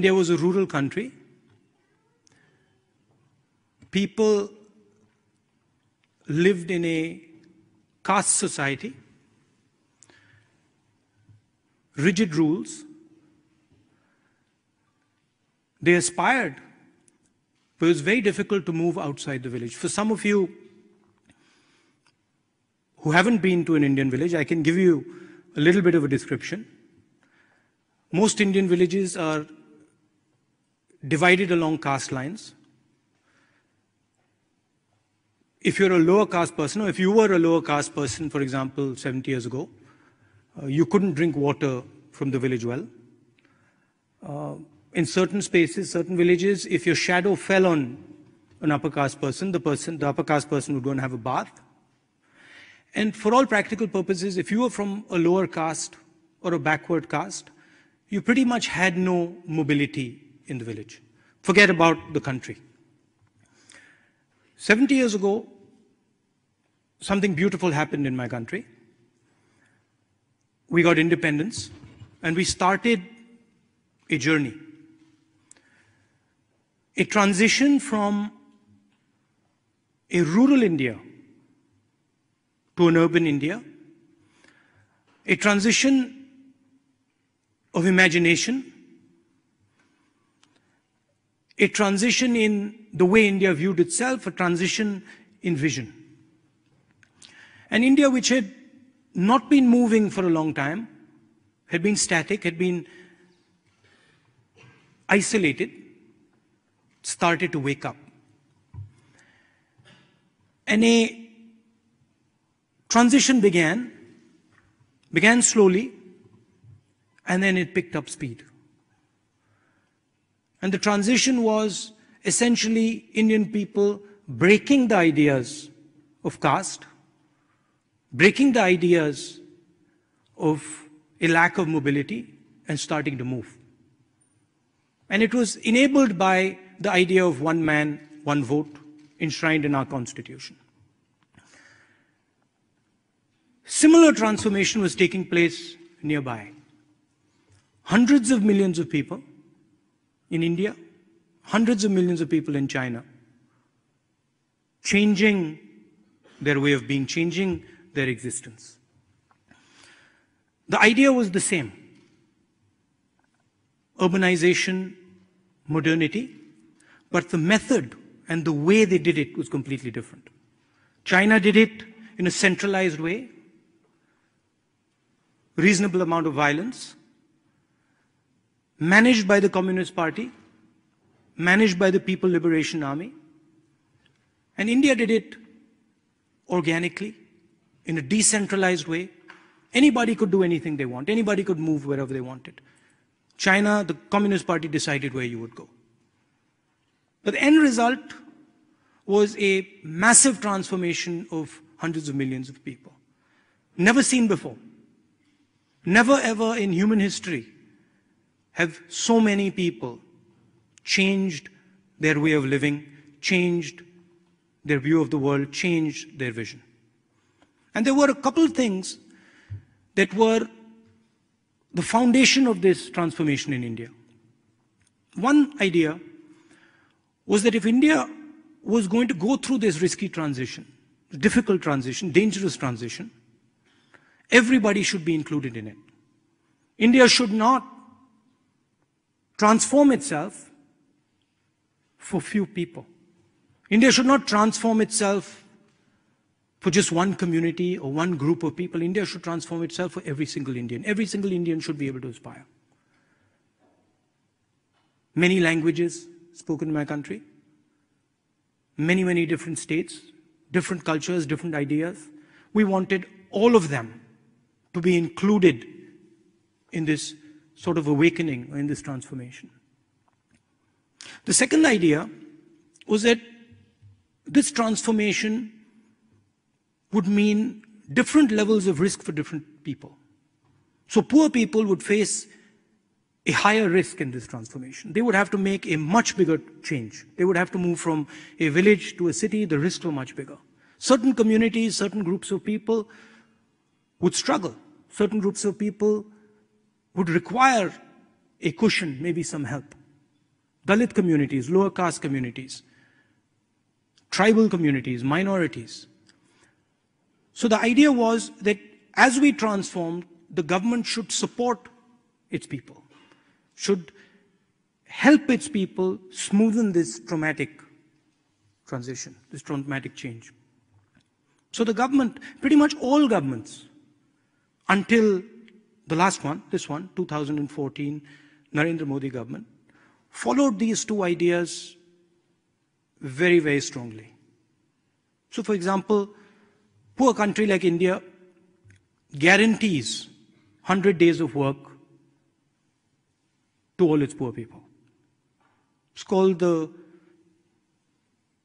India was a rural country. People lived in a caste society, rigid rules. They aspired, but it was very difficult to move outside the village. For some of you who haven't been to an Indian village, I can give you a little bit of a description. Most Indian villages are divided along caste lines. If you're a lower caste person, or if you were a lower caste person, for example, 70 years ago, you couldn't drink water from the village well. In certain spaces, certain villages, if your shadow fell on an upper caste person, the upper caste person would go and have a bath. And for all practical purposes, if you were from a lower caste or a backward caste, you pretty much had no mobility in the village. Forget about the country. 70 years ago, something beautiful happened in my country. We got independence, and we started a journey. A transition from a rural India to an urban India, a transition of imagination, a transition in the way India viewed itself, a transition in vision. And India, which had not been moving for a long time, had been static, had been isolated, started to wake up. And a transition began slowly, and then it picked up speed. And the transition was essentially Indian people breaking the ideas of caste, breaking the ideas of a lack of mobility, and starting to move. And it was enabled by the idea of one man, one vote, enshrined in our Constitution. Similar transformation was taking place nearby. Hundreds of millions of people in India, hundreds of millions of people in China, changing their way of being, changing their existence. The idea was the same. Urbanization, modernity, but the method and the way they did it was completely different. China did it in a centralized way, reasonable amount of violence, managed by the Communist Party, managed by the People Liberation Army. And India did it organically, in a decentralized way. Anybody could do anything they want. Anybody could move wherever they wanted. China, the Communist Party decided where you would go. But the end result was a massive transformation of hundreds of millions of people. Never seen before. Never ever in human history have so many people changed their way of living, changed their view of the world, changed their vision. And there were a couple of things that were the foundation of this transformation in India. One idea was that if India was going to go through this risky transition, difficult transition, dangerous transition, everybody should be included in it. India should not transform itself for few people. India should not transform itself for just one community or one group of people. India should transform itself for every single Indian. Every single Indian should be able to aspire. Many languages spoken in my country, many, many different states, different cultures, different ideas. We wanted all of them to be included in this sort of awakening, or in this transformation. The second idea was that this transformation would mean different levels of risk for different people. So poor people would face a higher risk in this transformation. They would have to make a much bigger change. They would have to move from a village to a city. The risks were much bigger. Certain communities, certain groups of people would struggle. Certain groups of people would require a cushion, maybe some help. Dalit communities, lower caste communities, tribal communities, minorities. So the idea was that as we transformed, the government should support its people, should help its people smoothen this traumatic transition, this traumatic change. So the government, pretty much all governments, until the last one, this one, 2014, Narendra Modi government, followed these two ideas very, very strongly. So for example, poor country like India guarantees 100 days of work to all its poor people. It's called the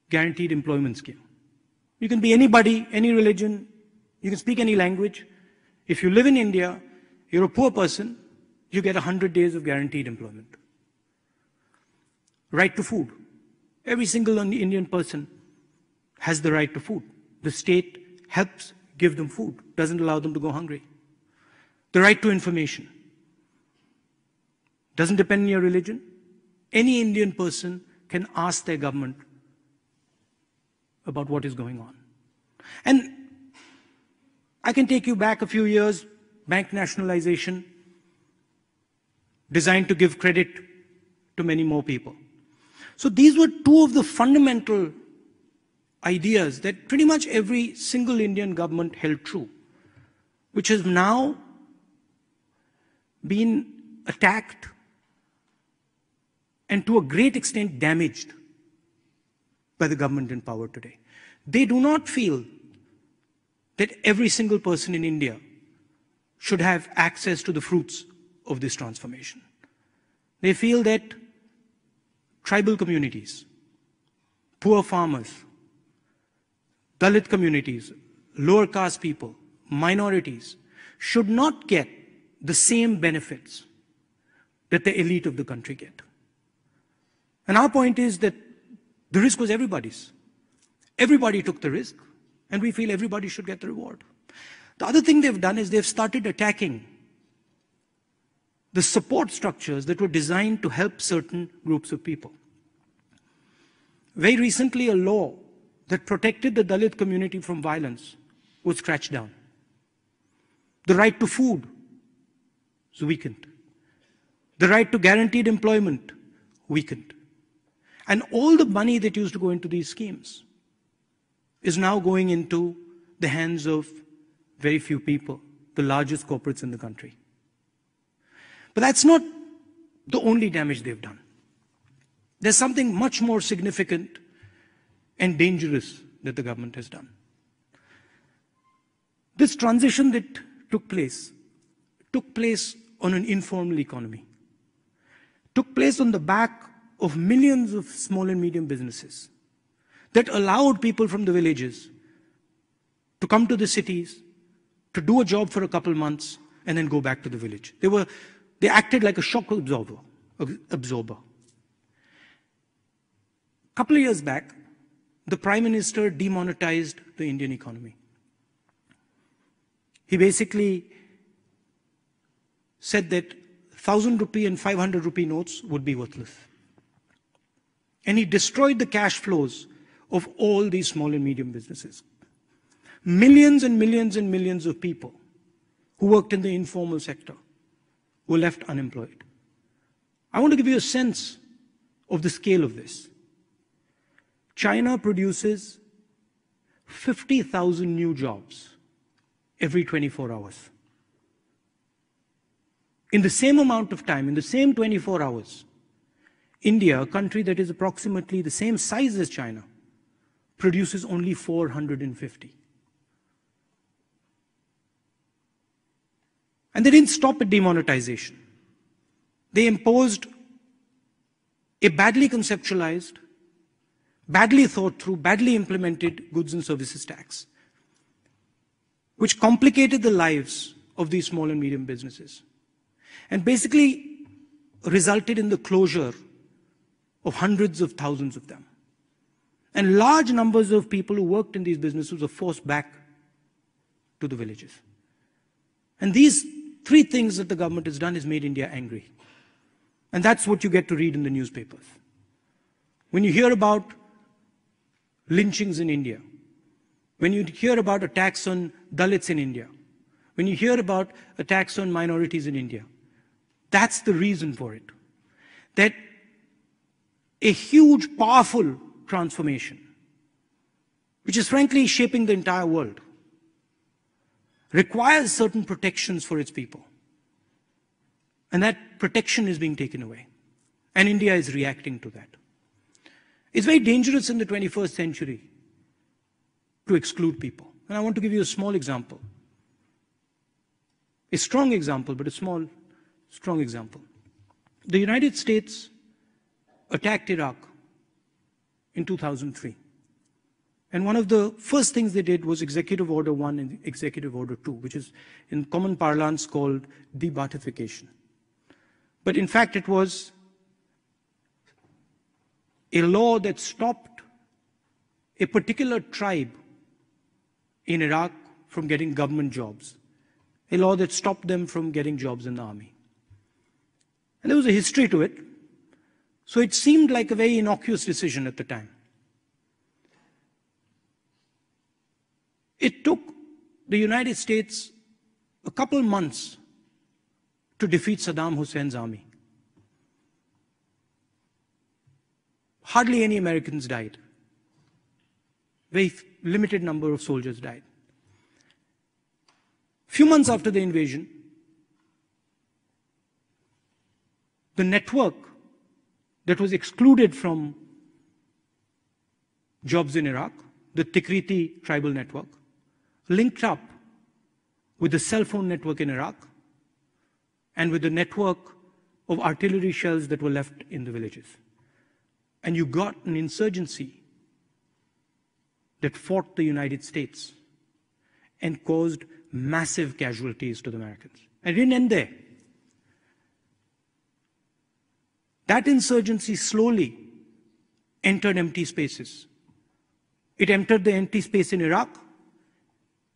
Guaranteed Employment Scheme. You can be anybody, any religion, you can speak any language. If you live in India, you're a poor person, you get 100 days of guaranteed employment. Right to food. Every single Indian person has the right to food. The state helps give them food, doesn't allow them to go hungry. The right to information. Doesn't depend on your religion. Any Indian person can ask their government about what is going on. And I can take you back a few years, bank nationalization, designed to give credit to many more people. So these were two of the fundamental ideas that pretty much every single Indian government held true, which has now been attacked and to a great extent damaged by the government in power today. They do not feel that every single person in India should have access to the fruits of this transformation. They feel that tribal communities, poor farmers, Dalit communities, lower caste people, minorities should not get the same benefits that the elite of the country get. And our point is that the risk was everybody's. Everybody took the risk, and we feel everybody should get the reward. The other thing they've done is they've started attacking the support structures that were designed to help certain groups of people. Very recently, a law that protected the Dalit community from violence was scratched down. The right to food was weakened. The right to guaranteed employment weakened. And all the money that used to go into these schemes is now going into the hands of very few people, the largest corporates in the country. But that's not the only damage they've done. There's something much more significant and dangerous that the government has done. This transition that took place on an informal economy, took place on the back of millions of small and medium businesses that allowed people from the villages to come to the cities, to do a job for a couple months, and then go back to the village. They acted like a shock absorber. A couple of years back, the Prime Minister demonetized the Indian economy. He basically said that 1,000 rupee and 500 rupee notes would be worthless. And he destroyed the cash flows of all these small and medium businesses. Millions and millions and millions of people who worked in the informal sector were left unemployed. I want to give you a sense of the scale of this. China produces 50,000 new jobs every 24 hours. In the same amount of time, in the same 24 hours, India, a country that is approximately the same size as China, produces only 450. And they didn't stop at demonetization. They imposed a badly conceptualized, badly thought through, badly implemented goods and services tax, which complicated the lives of these small and medium businesses, and basically resulted in the closure of hundreds of thousands of them. And large numbers of people who worked in these businesses were forced back to the villages. And these three things that the government has done has made India angry. And that's what you get to read in the newspapers. when you hear about lynchings in India, when you hear about attacks on Dalits in India, when you hear about attacks on minorities in India, that's the reason for it. That a huge, powerful transformation, which is frankly shaping the entire world, requires certain protections for its people. And that protection is being taken away. And India is reacting to that. It's very dangerous in the 21st century to exclude people. And I want to give you a small example. A strong example, but a small, strong example. The United States attacked Iraq in 2003. And one of the first things they did was Executive Order 1 and Executive Order 2, which is in common parlance called de-Baathification. But in fact, it was a law that stopped a particular tribe in Iraq from getting government jobs. A law that stopped them from getting jobs in the army. And there was a history to it. So it seemed like a very innocuous decision at the time. It took the United States a couple months to defeat Saddam Hussein's army. Hardly any Americans died. Very limited number of soldiers died. Few months after the invasion, the network that was excluded from jobs in Iraq, the Tikriti tribal network, linked up with the cell phone network in Iraq and with the network of artillery shells that were left in the villages. And you got an insurgency that fought the United States and caused massive casualties to the Americans. And it didn't end there. That insurgency slowly entered empty spaces. It entered the empty space in Iraq.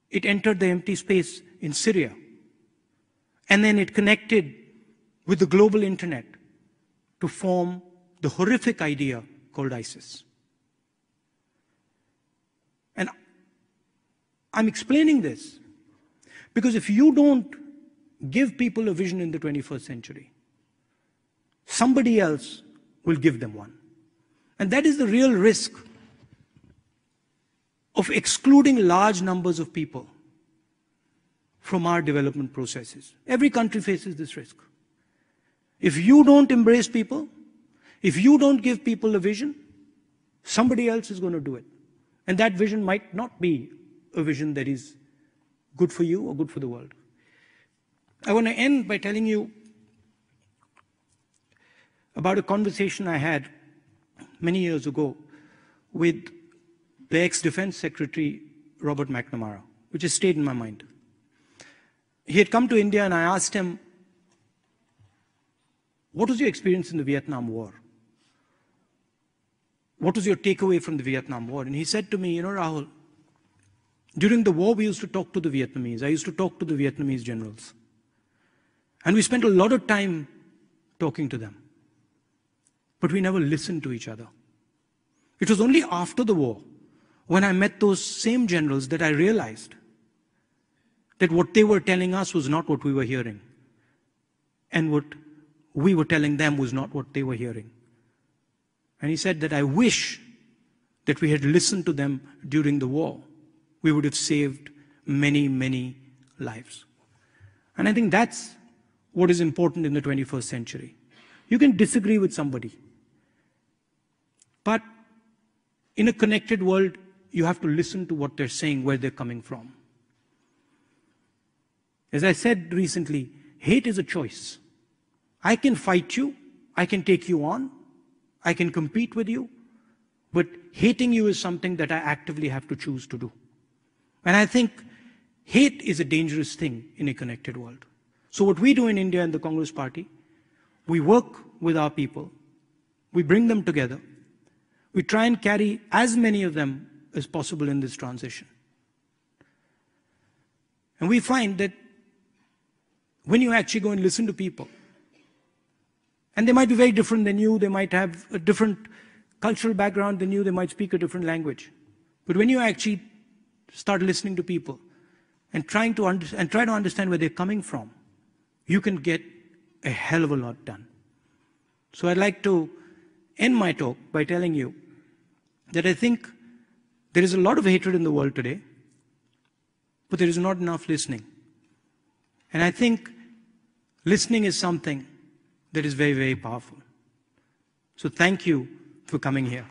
It entered the empty space in Syria. And then it connected with the global internet to form the horrific idea called ISIS. And I'm explaining this because if you don't give people a vision in the 21st century, somebody else will give them one. And that is the real risk of excluding large numbers of people from our development processes. Every country faces this risk. If you don't embrace people, if you don't give people a vision, somebody else is going to do it. And that vision might not be a vision that is good for you or good for the world. I want to end by telling you about a conversation I had many years ago with the ex-Defense Secretary, Robert McNamara, which has stayed in my mind. He had come to India and I asked him, what was your experience in the Vietnam War? What was your takeaway from the Vietnam War? And he said to me, you know, Rahul, during the war we used to talk to the Vietnamese. I used to talk to the Vietnamese generals. And we spent a lot of time talking to them. But we never listened to each other. It was only after the war, when I met those same generals, that I realized that what they were telling us was not what we were hearing. And what we were telling them was not what they were hearing. And he said that I wish that we had listened to them during the war. We would have saved many, many lives. And I think that's what is important in the 21st century. You can disagree with somebody. But in a connected world, you have to listen to what they're saying, where they're coming from. As I said recently, hate is a choice. I can fight you, I can take you on, I can compete with you, but hating you is something that I actively have to choose to do. And I think hate is a dangerous thing in a connected world. So what we do in India and the Congress Party, we work with our people, we bring them together, we try and carry as many of them as possible in this transition. And we find that when you actually go and listen to people, and they might be very different than you, they might have a different cultural background than you, they might speak a different language. But when you actually start listening to people and try to understand where they're coming from, you can get a hell of a lot done. So I'd like to end my talk by telling you that I think there is a lot of hatred in the world today, but there is not enough listening. And I think listening is something that is very, very powerful. So thank you for coming here.